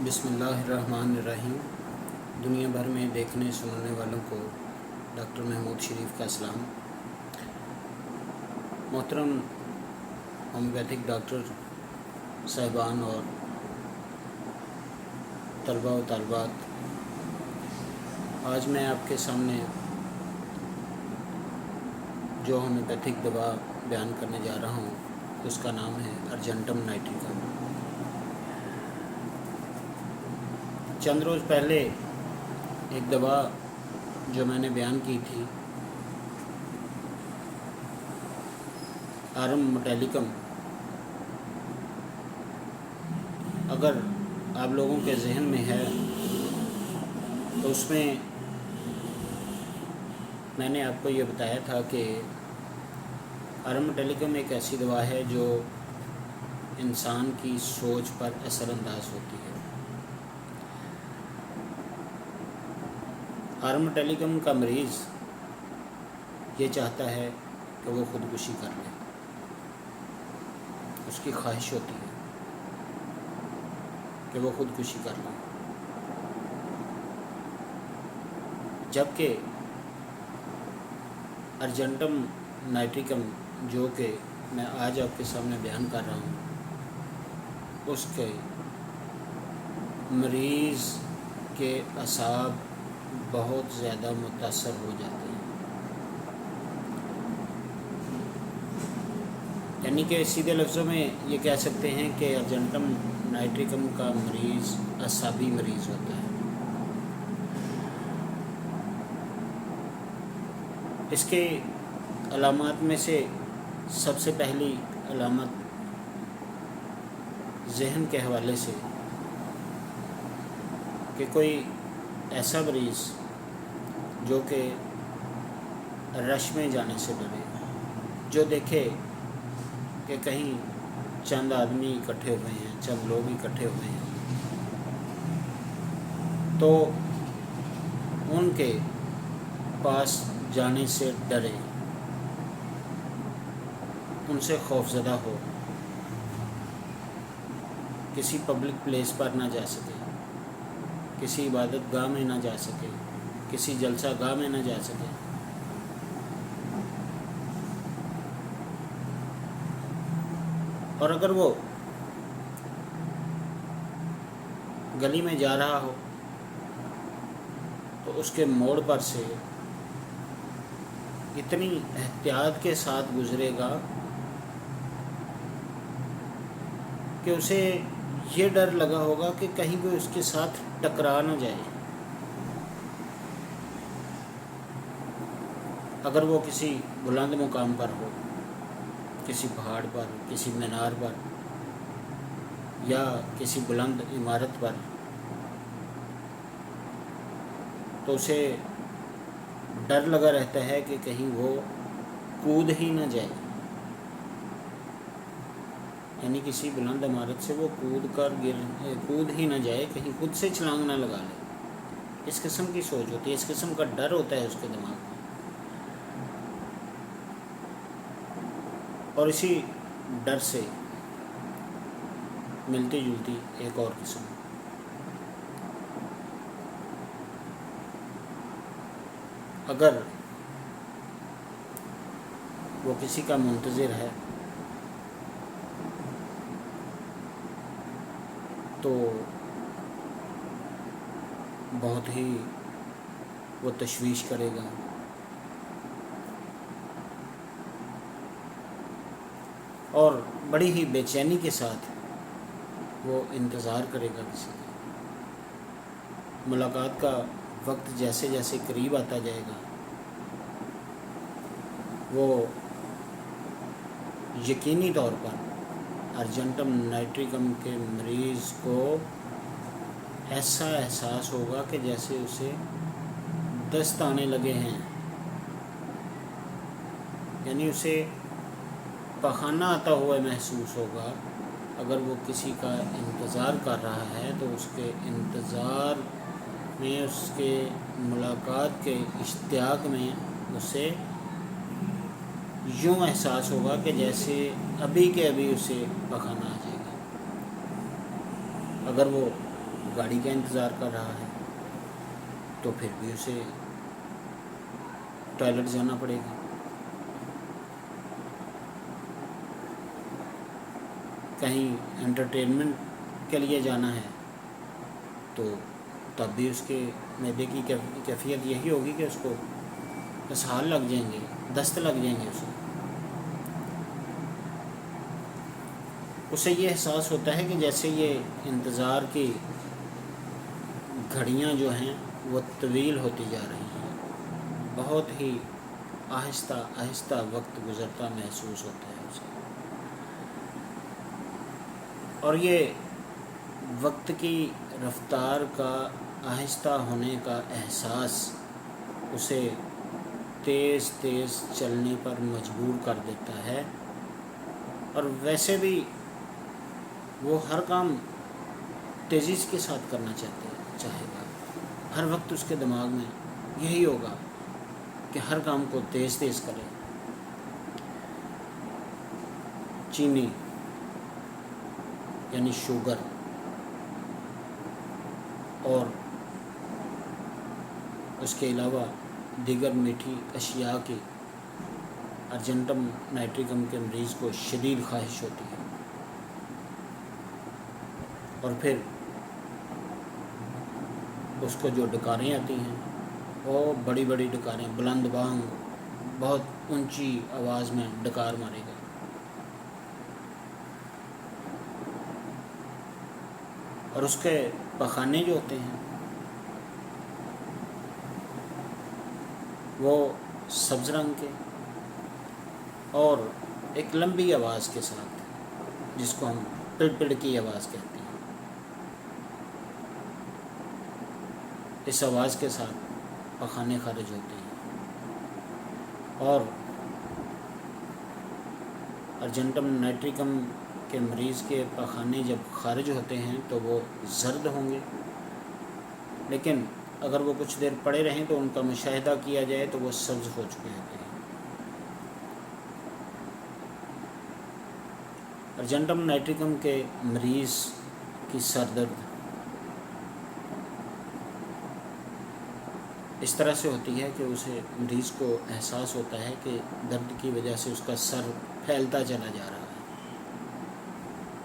بسم اللہ الرحمن الرحیم۔ دنیا بھر میں دیکھنے سننے والوں کو ڈاکٹر محمود شریف کا سلام۔ محترم ہومیوپیتھک ڈاکٹر صاحبان اور طلباء و طالبات، آج میں آپ کے سامنے جو ہومیوپیتھک دوا بیان کرنے جا رہا ہوں اس کا نام ہے ارجنٹم نائٹریکم۔ چند روز پہلے ایک دوا جو میں نے بیان کی تھی آرم مٹیلیکم، اگر آپ لوگوں کے ذہن میں ہے تو اس میں نے آپ کو یہ بتایا تھا کہ آرم مٹیلیکم ایک ایسی دوا ہے جو انسان کی سوچ پر اثر انداز ہوتی ہے۔ آرم مٹیلیکم کا مریض یہ چاہتا ہے کہ وہ خودکشی کر لے، اس کی خواہش ہوتی ہے کہ وہ خودکشی کر لے، جبکہ ارجنٹم نائٹریکم جو کہ میں آج آپ کے سامنے بیان کر رہا ہوں، اس کے مریض کے اعصاب بہت زیادہ متاثر ہو جاتے ہیں، یعنی کہ سیدھے لفظوں میں یہ کہہ سکتے ہیں کہ ارجنٹم نائٹریکم کا مریض اعصابی مریض ہوتا ہے۔ اس کے علامات میں سے سب سے پہلی علامت ذہن کے حوالے سے کہ کوئی ایسا مریض جو کہ رش میں جانے سے ڈرے، جو دیکھے کہ کہیں چند آدمی اکٹھے ہوئے ہیں، چند لوگ اکٹھے ہوئے ہیں، تو ان کے پاس جانے سے ڈرے، ان سے خوف زدہ ہو، کسی پبلک پلیس پر نہ جا سکے، کسی عبادت گاہ میں نہ جا سکے، کسی جلسہ گاہ میں نہ جا سکے۔ اور اگر وہ گلی میں جا رہا ہو تو اس کے موڑ پر سے اتنی احتیاط کے ساتھ گزرے گا کہ اسے یہ ڈر لگا ہوگا کہ کہیں کوئی اس کے ساتھ ٹکرا نہ جائے۔ اگر وہ کسی بلند مقام پر ہو، کسی پہاڑ پر، کسی مینار پر یا کسی بلند عمارت پر، تو اسے ڈر لگا رہتا ہے کہ کہیں وہ کود ہی نہ جائے، یعنی کسی بلند عمارت سے وہ کود ہی نہ جائے، کہیں خود سے چھلانگ نہ لگا لے۔ اس قسم کی سوچ ہوتی ہے، اس قسم کا ڈر ہوتا ہے اس کے دماغ میں۔ اور اسی ڈر سے ملتی جلتی ایک اور قسم، اگر وہ کسی کا منتظر ہے تو بہت ہی وہ تشویش کرے گا، اور بڑی ہی بے چینی کے ساتھ وہ انتظار کرے گا کسی کا۔ ملاقات کا وقت جیسے جیسے قریب آتا جائے گا، وہ یقینی طور پر ارجنٹم نائٹریکم کے مریض کو ایسا احساس ہوگا کہ جیسے اسے دست آنے لگے ہیں، یعنی اسے پخانہ آتا ہوا محسوس ہوگا۔ اگر وہ کسی کا انتظار کر رہا ہے تو اس کے انتظار میں، اس کے ملاقات کے اشتیاق میں اسے یوں احساس ہوگا کہ جیسے ابھی کے ابھی اسے پخانہ آ جائے گا۔ اگر وہ گاڑی کا انتظار کر رہا ہے تو پھر بھی اسے ٹوائلٹ جانا پڑے گا. کہیں انٹرٹینمنٹ کے لیے جانا ہے تو تب بھی اس کے معدے کی کیفیت یہی ہوگی کہ اس کو اسہال لگ جائیں گے, دست لگ جائیں گے. اسے یہ احساس ہوتا ہے کہ جیسے یہ انتظار کی گھڑیاں جو ہیں وہ طویل ہوتی جا رہی ہیں, بہت ہی آہستہ آہستہ وقت گزرتا محسوس ہوتا ہے اسے. اور یہ وقت کی رفتار کا آہستہ ہونے کا احساس اسے تیز تیز چلنے پر مجبور کر دیتا ہے. اور ویسے بھی وہ ہر کام تیزی کے ساتھ کرنا چاہے گا. ہر وقت اس کے دماغ میں یہی ہوگا کہ ہر کام کو تیز تیز کرے. چینی یعنی شوگر اور اس کے علاوہ دیگر میٹھی اشیاء کی ارجنٹم نائٹریکم کے مریض کو شدید خواہش ہوتی ہے. اور پھر اس کو جو ڈکاریں آتی ہیں وہ بڑی بڑی ڈکاریں, بلند بانگ, بہت اونچی آواز میں ڈکار مارے گا. اور اس کے پخانے جو ہوتے ہیں وہ سبز رنگ کے اور ایک لمبی آواز کے ساتھ, جس کو ہم پڑ پڑ کی آواز کہتے ہیں, اس آواز کے ساتھ پخانے خارج ہوتے ہیں. اور ارجنٹم نائٹریکم کے مریض کے پخانے جب خارج ہوتے ہیں تو وہ زرد ہوں گے, لیکن اگر وہ کچھ دیر پڑے رہیں تو ان کا مشاہدہ کیا جائے تو وہ سبز ہو چکے ہوتے ہیں. ارجنٹم نائٹریکم کے مریض کی سر درد اس طرح سے ہوتی ہے کہ اسے مریض کو احساس ہوتا ہے کہ درد کی وجہ سے اس کا سر پھیلتا چلا جا رہا ہے,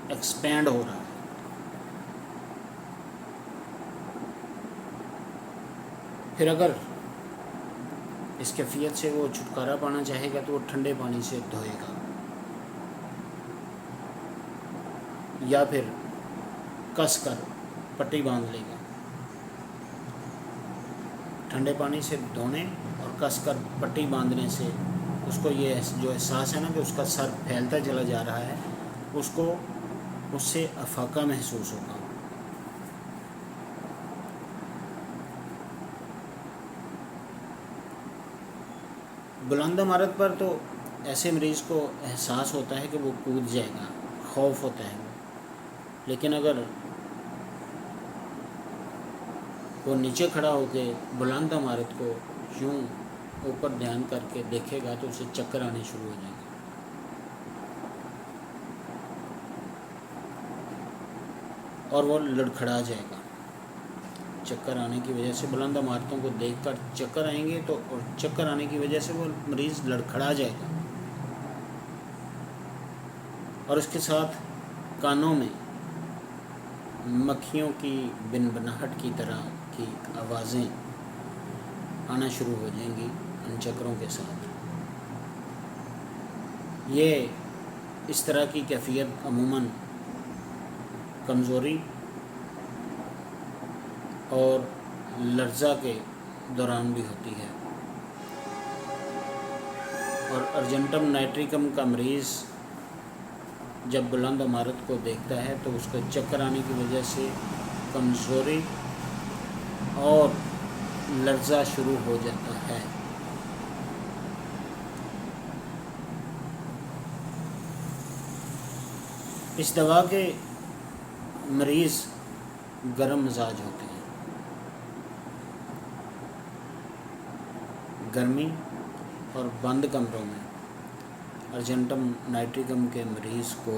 ایکسپینڈ ہو رہا ہے. پھر اگر اس کیفیت سے وہ چھٹکارا پانا چاہے گا تو وہ ٹھنڈے پانی سے دھوئے گا, یا پھر کس کر پٹی باندھ لے گا. ٹھنڈے پانی سے دھونے اور کس کر پٹی باندھنے سے اس کو یہ جو احساس ہے نا کہ اس کا سر پھیلتا چلا جا رہا ہے, اس کو اس سے افاقہ محسوس ہوگا. بلند عمارت پر تو ایسے مریض کو احساس ہوتا ہے کہ وہ کود جائے گا, خوف ہوتا ہے. لیکن اگر وہ نیچے کھڑا ہو کے بلند عمارت کو یوں اوپر دھیان کر کے دیکھے گا تو اسے چکر آنے شروع ہو جائیں گے. اور وہ لڑکھڑا جائے گا. چکر آنے کی وجہ سے بلند عمارتوں کو دیکھ کر چکر آئیں گے تو, اور چکر آنے کی وجہ سے وہ مریض لڑکھڑا جائے گا. اور اس کے ساتھ کانوں میں مکھیوں کی بن بناہٹ کی طرح کی آوازیں آنا شروع ہو جائیں گی ان چکروں کے ساتھ. یہ اس طرح کی کیفیت عموماً کمزوری اور لرزہ کے دوران بھی ہوتی ہے. اور ارجنٹم نائٹریکم کا مریض جب بلند عمارت کو دیکھتا ہے تو اس کو چکر آنے کی وجہ سے کمزوری اور لرزہ شروع ہو جاتا ہے. اس دوا کے مریض گرم مزاج ہوتے ہیں. گرمی اور بند کمروں میں ارجنٹم نائٹریکم کے مریض کو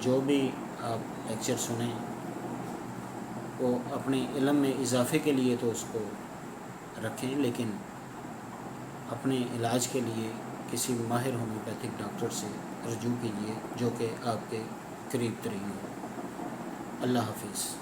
جو بھی آپ لیکچر سنیں وہ اپنے علم میں اضافے کے لیے تو اس کو رکھیں، لیکن اپنے علاج کے لیے کسی ماہر ہومیوپیتھک ڈاکٹر سے رجوع کیجیے جو کہ آپ کے قریب ترین ہو۔ اللہ حافظ۔